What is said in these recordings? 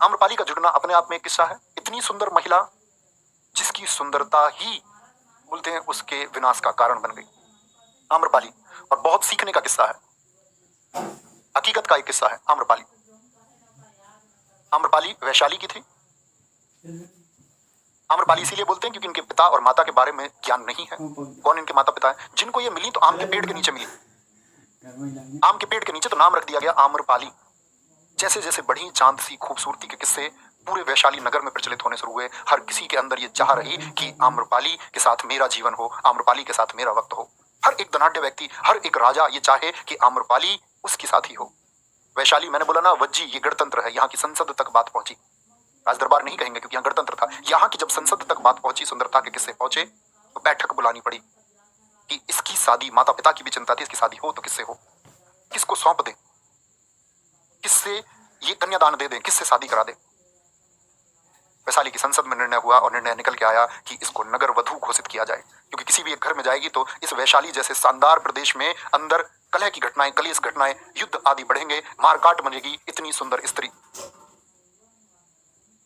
आम्रपाली का जुड़ना अपने आप में एक किस्सा है। इतनी सुंदर महिला जिसकी सुंदरता ही बोलते हैं उसके विनाश का कारण बन गई, आम्रपाली। और बहुत सीखने का किस्सा है, हकीकत का एक किस्सा है आम्रपाली। आम्रपाली वैशाली की थी। आम्रपाली इसीलिए बोलते हैं क्योंकि इनके पिता और माता के बारे में ज्ञान नहीं है। कौन इनके माता पिता है? जिनको ये मिली तो आम के पेड़ के नीचे मिली। आम के पेड़ के नीचे तो नाम रख दिया गया आम्रपाली। जैसे जैसे बढ़ी चांद सी खूबसूरती के किस्से पूरे वैशाली नगर में प्रचलित होने शुरू हुए। हर किसी के अंदर ये चाह रही कि आम्रपाली के साथ मेरा जीवन हो, आम्रपाली के साथ मेरा वक्त हो। हर एक धनाढ्य व्यक्ति, हर एक राजा ये चाहे कि आम्रपाली उसके साथ ही हो। वैशाली, मैंने बोला ना वज्जी, ये गणतंत्र है। यहाँ की संसद तक बात पहुंची। राज दरबार नहीं कहेंगे क्योंकि यहाँ गणतंत्र था। यहाँ की जब संसद तक बात पहुंची, सुंदरता के किस्से पहुंचे, तो बैठक बुलानी पड़ी कि इसकी शादी, माता पिता की भी चिंता थी, इसकी शादी हो तो किससे हो, किसको सौंप दे, किससे ये कन्यादान दे दें, किससे शादी करा दे। वैशाली की संसद में निर्णय हुआ और निर्णय निकल के आया कि इसको नगर वधू घोषित किया जाए, क्योंकि किसी भी एक घर में जाएगी तो इस वैशाली जैसे शानदार प्रदेश में अंदर कलह की घटनाएं, कलेश घटनाएं, युद्ध आदि बढ़ेंगे, मारकाट बनेगी इतनी सुंदर स्त्री।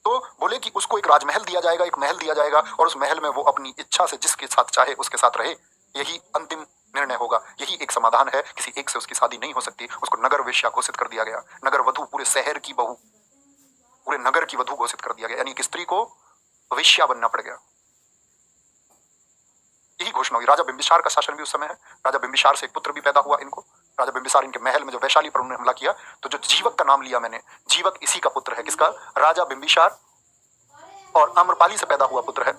तो बोले कि उसको एक राजमहल दिया जाएगा, एक महल दिया जाएगा, और उस महल में वो अपनी इच्छा से जिसके साथ चाहे उसके साथ रहे। यही अंतिम निर्णय होगा, यही एक समाधान है। किसी एक से उसकी शादी नहीं हो सकती। उसको नगर वेश्या घोषित कर दिया गया, नगर वधू, पूरे शहर की बहू, पूरे नगर की वधू घोषित कर दिया गया। यानी एक स्त्री को वेश्या बनना पड़ गया। यही घोषणा हुई। राजा बिंबिसार का शासन भी उस समय है। राजा बिंबिसार से एक पुत्र भी पैदा हुआ इनको। राजा बिंबिसार इनके महल में जब वैशाली पर उन्होंने हमला किया तो जो जीवक का नाम लिया मैंने, जीवक इसी का पुत्र है। किसका? राजा बिंबिसार और आम्रपाली से पैदा हुआ पुत्र है।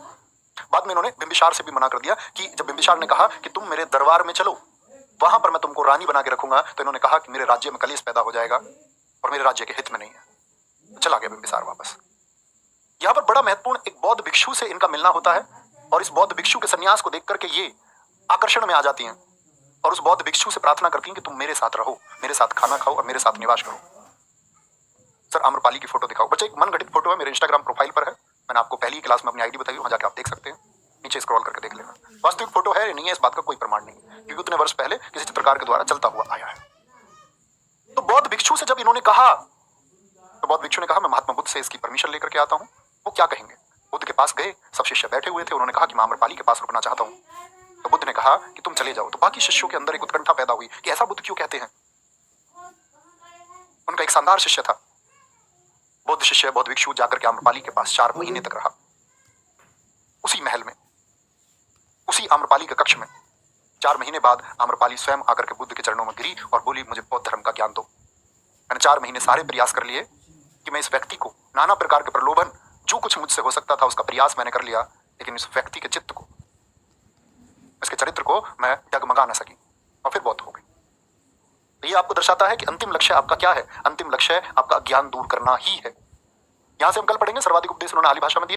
बाद में इन्होंने बिंबिसार से भी मना कर दिया कि जब बिंबिसार ने कहा कि तुम मेरे दरबार में चलो, वहां पर मैं तुमको रानी बना के रखूंगा, तो इन्होंने कहा कि मेरे राज्य में कलेश पैदा हो जाएगा और मेरे राज्य के हित में नहीं है। तो चला गया बिंबिसार वापस। यहाँ पर बड़ा महत्वपूर्ण एक बौद्ध भिक्षु से इनका मिलना होता है, और इस बौद्ध भिक्षु के सन्यास को देख करके ये आकर्षण में आ जाती हैं और उस बौद्ध भिक्षु से प्रार्थना करती हैं कि तुम मेरे साथ रहो, मेरे साथ खाना खाओ और मेरे साथ निवास करो। सर आम्रपाली की फोटो दिखाओ। बच्चे एक मन घटित फोटो है, मेरे इंस्टाग्राम प्रोफाइल पर है। मैंने आपको पहली क्लास में अपनी आईडी बताई, वहां जाकर आप देख सकते हैं, नीचे स्क्रॉल करके देख लेना। वास्तविक फोटो है नहीं है इस बात का कोई प्रमाण नहीं, क्योंकि उतने वर्ष पहले किसी चित्रकार के द्वारा चलता हुआ आया है। तो बौद्ध भिक्षु से जब इन्होंने कहा, तो बौद्ध भिक्षु ने कहा मैं महात्मा बुद्ध से इसकी परमिशन लेकर के आता हूँ, वो क्या कहेंगे। बुद्ध के पास गए, सब शिष्य बैठे हुए थे। उन्होंने कहा कि मैं आम्रपाली के पास रुकना चाहता हूँ। तो बुद्ध ने कहा कि तुम चले जाओ। तो बाकी शिष्यों के अंदर एक उत्कंठा पैदा हुई कि ऐसा बुद्ध क्यों कहते हैं। उनका एक शानदार शिष्य था, बौद्ध शिष्य, बौद्ध भिक्षु जाकर के आम्रपाली के पास 4 महीने तक रहा, उसी महल में, उसी आम्रपाली के कक्ष में। 4 महीने बाद आम्रपाली स्वयं आकर के बुद्ध के चरणों में गिरी और बोली मुझे बौद्ध धर्म का ज्ञान दो। मैंने 4 महीने सारे प्रयास कर लिए कि मैं इस व्यक्ति को, नाना प्रकार के प्रलोभन, जो कुछ मुझसे हो सकता था उसका प्रयास मैंने कर लिया, लेकिन इस व्यक्ति के चित्त को, इसके चरित्र को मैं डगमगा न सकी, और फिर बौद्ध हो गई। तो ये आपको दर्शाता है कि अंतिम लक्ष्य आपका क्या है। अंतिम लक्ष्य आपका ज्ञान दूर करना ही है। यहां से हम कल पढ़ेंगे सर्वाधिक उपदेश उन्होंने आली भाषा में दिए।